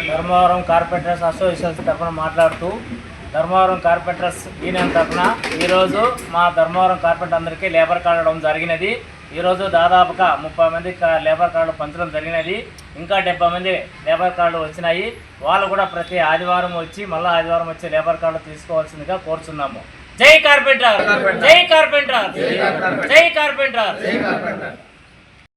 Dharmavaram carpenters association తరఫున మాట్లాడుతూ Dharmavaram carpenters union తరఫున ఈరోజు మా ధర్మవరం కార్పెంటర్ అందరికీ లేబర్ కార్డు ఇవ్వడం జరిగినది. ఈరోజు దాదాపుగా 30 మంది లేబర్ కార్డు పంచడం జరిగినది. ఇంకా 70 మంది లేబర్ కార్డు వచ్చినాయి. వాళ్ళు కూడా ప్రతి ఆదివారం వచ్చి మళ్ళీ ఆదివారం వచ్చి లేబర్ కార్డు తీసుకోవాల్సిందిగా కోరుచున్నాము. జై కార్పెంటర్, జై కార్పెంటర్, జై కార్పెంటర్.